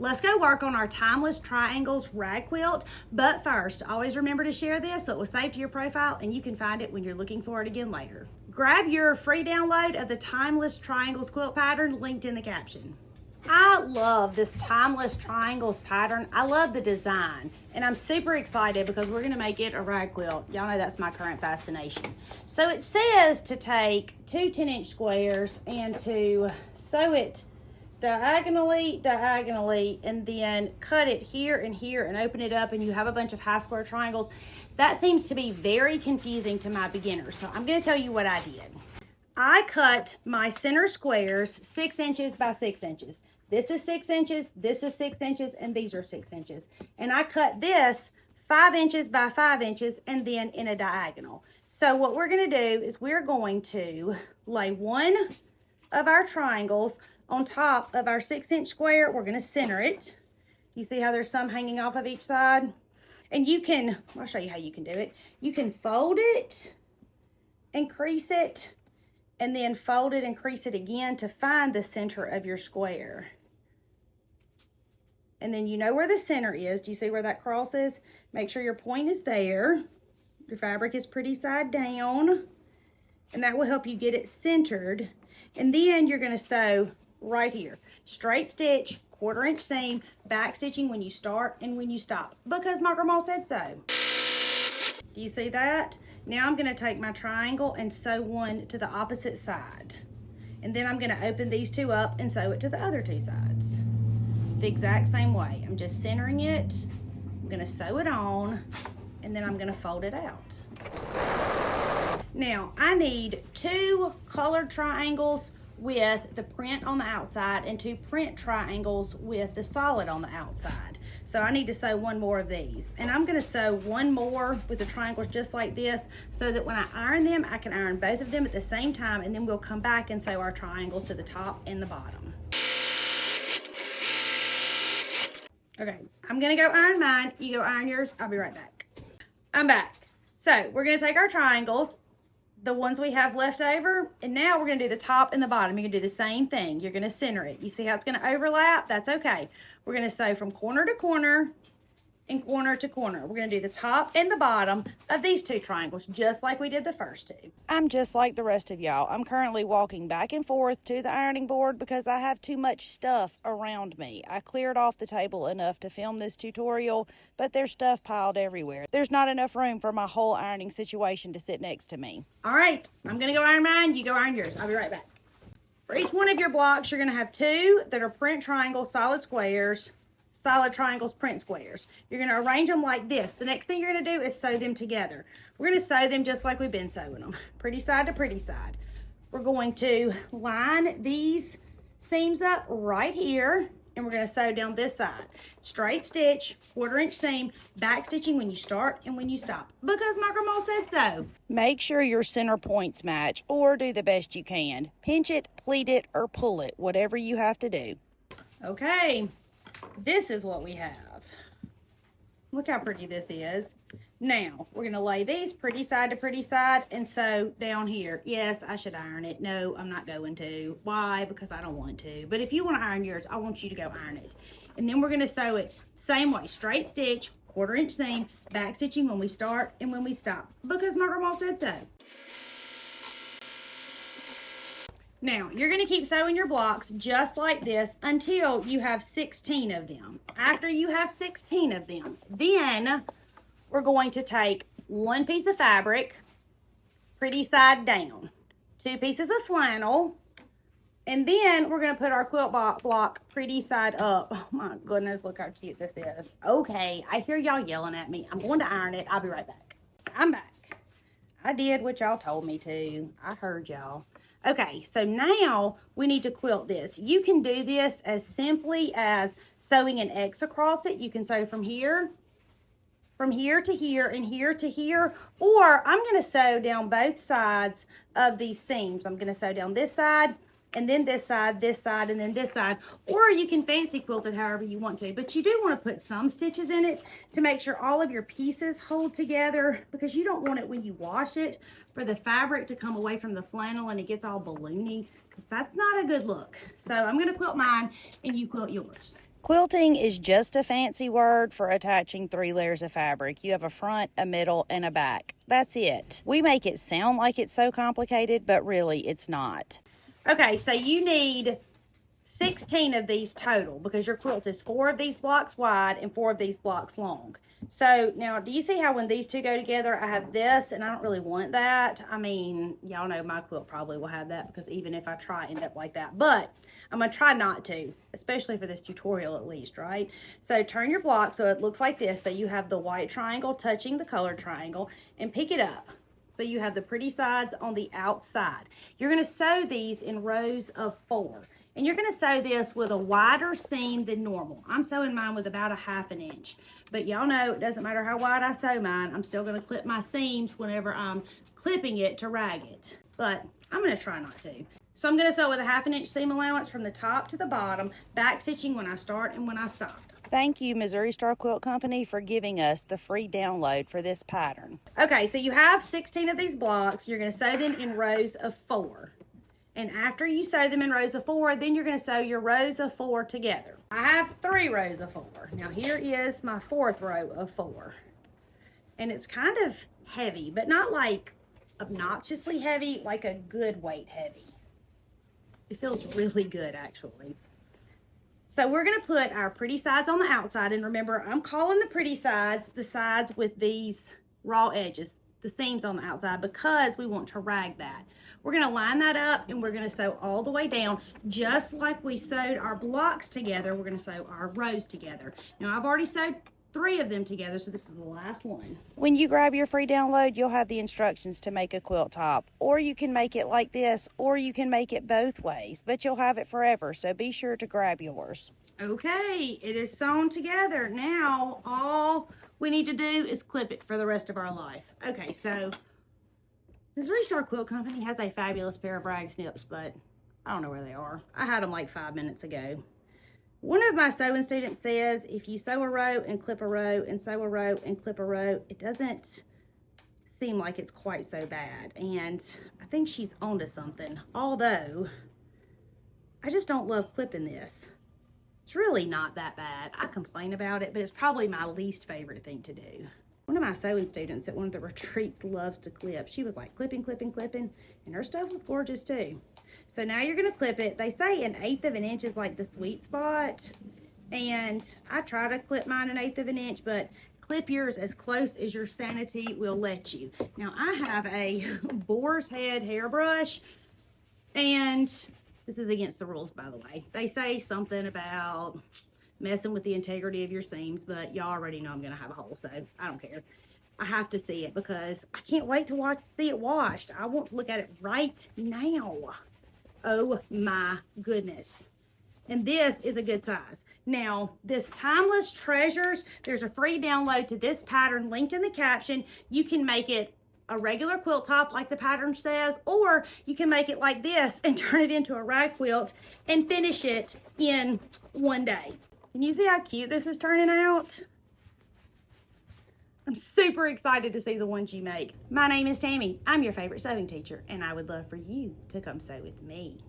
let's go work on our Timeless Triangles rag quilt. But first, always remember to share this so it will save to your profile and you can find it when you're looking for it again later. Grab your free download of the Timeless Triangles quilt pattern linked in the caption. I love this Timeless Triangles pattern. I love the design, and I'm super excited because we're gonna make it a rag quilt. Y'all know that's my current fascination. So it says to take two 10-inch squares and to sew it diagonally, and then cut it here and here and open it up, and you have a bunch of half square triangles. That seems to be very confusing to my beginners. So I'm gonna tell you what I did. I cut my center squares 6 inches by 6 inches. This is 6 inches, this is 6 inches, and these are 6 inches. And I cut this 5 inches by 5 inches and then in a diagonal. So what we're gonna do is we're going to lay one of our triangles on top of our 6-inch square. We're gonna center it. You see how there's some hanging off of each side? And you can, I'll show you how you can do it. You can fold it and crease it, and then fold it and crease it again to find the center of your square. And then you know where the center is. Do you see where that cross is? Make sure your point is there. Your fabric is pretty side down, and that will help you get it centered. And then you're gonna sew right here. Straight stitch, 1/4 inch seam, back stitching when you start and when you stop, because my grandma said so. Do you see that? Now I'm gonna take my triangle and sew one to the opposite side. And then I'm gonna open these two up and sew it to the other two sides. The exact same way. I'm just centering it. I'm gonna sew it on, and then I'm gonna fold it out. Now I need 2 colored triangles with the print on the outside and 2 print triangles with the solid on the outside. So I need to sew one more of these, and I'm gonna sew one more with the triangles just like this, so that when I iron them, I can iron both of them at the same time, and then we'll come back and sew our triangles to the top and the bottom. Okay, I'm gonna go iron mine, you go iron yours, I'll be right back. I'm back. So we're gonna take our triangles, the ones we have left over, and now we're gonna do the top and the bottom. You're gonna do the same thing. You're gonna center it. You see how it's gonna overlap? That's okay. We're gonna sew from corner to corner and corner to corner. We're gonna do the top and the bottom of these 2 triangles, just like we did the first 2. I'm just like the rest of y'all. I'm currently walking back and forth to the ironing board because I have too much stuff around me. I cleared off the table enough to film this tutorial, but there's stuff piled everywhere. There's not enough room for my whole ironing situation to sit next to me. All right, I'm gonna go iron mine, you go iron yours. I'll be right back. For each one of your blocks, you're gonna have 2 that are print triangles, solid squares, solid triangles, print squares. You're gonna arrange them like this. The next thing you're gonna do is sew them together. We're gonna sew them just like we've been sewing them, pretty side to pretty side. We're going to line these seams up right here, and we're gonna sew down this side. Straight stitch, 1/4 inch seam, back stitching when you start and when you stop, because my grandma said so. Make sure your center points match, or do the best you can. Pinch it, pleat it, or pull it, whatever you have to do. Okay. This is what we have. Look how pretty this is. Now, we're gonna lay these pretty side to pretty side and sew down here. Yes, I should iron it. No, I'm not going to. Why? Because I don't want to. But if you wanna iron yours, I want you to go iron it. And then we're gonna sew it same way. Straight stitch, 1/4 inch seam, back stitching when we start and when we stop, because my grandma said so. Now, you're gonna keep sewing your blocks just like this until you have 16 of them. After you have 16 of them, then we're going to take 1 piece of fabric, pretty side down, 2 pieces of flannel, and then we're gonna put our quilt block pretty side up. Oh my goodness, look how cute this is. Okay, I hear y'all yelling at me. I'm going to iron it. I'll be right back. I'm back. I did what y'all told me to. I heard y'all. Okay, so now we need to quilt this. You can do this as simply as sewing an X across it. You can sew from here to here, and here to here, or I'm gonna sew down both sides of these seams. I'm gonna sew down this side, and then this side, and then this side, or you can fancy quilt it however you want to, but you do want to put some stitches in it to make sure all of your pieces hold together, because you don't want it when you wash it for the fabric to come away from the flannel and it gets all balloony, because that's not a good look. So I'm going to quilt mine and you quilt yours. Quilting is just a fancy word for attaching 3 layers of fabric. You have a front, a middle, and a back. That's it. We make it sound like it's so complicated, but really it's not. Okay, so you need 16 of these total because your quilt is 4 of these blocks wide and 4 of these blocks long. So now, do you see how when these two go together, I have this and I don't really want that? I mean, y'all know my quilt probably will have that because even if I try, I end up like that. But I'm going to try not to, especially for this tutorial at least, right? So turn your block so it looks like this. So you have the white triangle touching the colored triangle and pick it up. So you have the pretty sides on the outside. You're going to sew these in rows of 4. And you're going to sew this with a wider seam than normal. I'm sewing mine with about a 1/2 inch. But y'all know it doesn't matter how wide I sew mine. I'm still going to clip my seams whenever I'm clipping it to rag it. But I'm going to try not to. So I'm going to sew with a 1/2 inch seam allowance from the top to the bottom, back stitching when I start and when I stop. Thank you, Missouri Star Quilt Company, for giving us the free download for this pattern. Okay, so you have 16 of these blocks. You're going to sew them in rows of 4. And after you sew them in rows of 4, then you're going to sew your rows of 4 together. I have 3 rows of 4. Now here is my 4th row of 4. And it's kind of heavy, but not like obnoxiously heavy, like a good weight heavy. It feels really good actually. So we're going to put our pretty sides on the outside. And remember, I'm calling the pretty sides the sides with these raw edges, the seams on the outside, because we want to rag that. We're going to line that up and we're going to sew all the way down just like we sewed our blocks together. We're going to sew our rows together. Now I've already sewed 3 of them together, so this is the last one. When you grab your free download, you'll have the instructions to make a quilt top, or you can make it like this, or you can make it both ways, but you'll have it forever, so be sure to grab yours. Okay, it is sewn together. Now all we need to do is clip it for the rest of our life. Okay, so Missouri Star Quilt Company has a fabulous pair of rag snips, but I don't know where they are. I had them like 5 minutes ago. One of my sewing students says if you sew a row and clip a row and sew a row and clip a row, it doesn't seem like it's quite so bad. And I think she's onto something. Although, I just don't love clipping this. It's really not that bad. I complain about it, but it's probably my least favorite thing to do. One of my sewing students at one of the retreats loves to clip. She was like clipping, clipping, clipping, and her stuff was gorgeous too. So now you're going to clip it. They say 1/8 of an inch is like the sweet spot, and I try to clip mine 1/8 of an inch, but clip yours as close as your sanity will let you. Now I have a boar's head hairbrush, and this is against the rules, by the way. They say something about messing with the integrity of your seams, but y'all already know I'm going to have a hole, so I don't care. I have to see it because I can't wait to see it washed. I want to look at it right now. Oh my goodness. And this is a good size. Now, this Timeless Treasures, there's a free download to this pattern linked in the caption. You can make it a regular quilt top like the pattern says, or you can make it like this and turn it into a rag quilt and finish it in one day. Can you see how cute this is turning out? I'm super excited to see the ones you make. My name is Tammy. I'm your favorite sewing teacher, and I would love for you to come sew with me.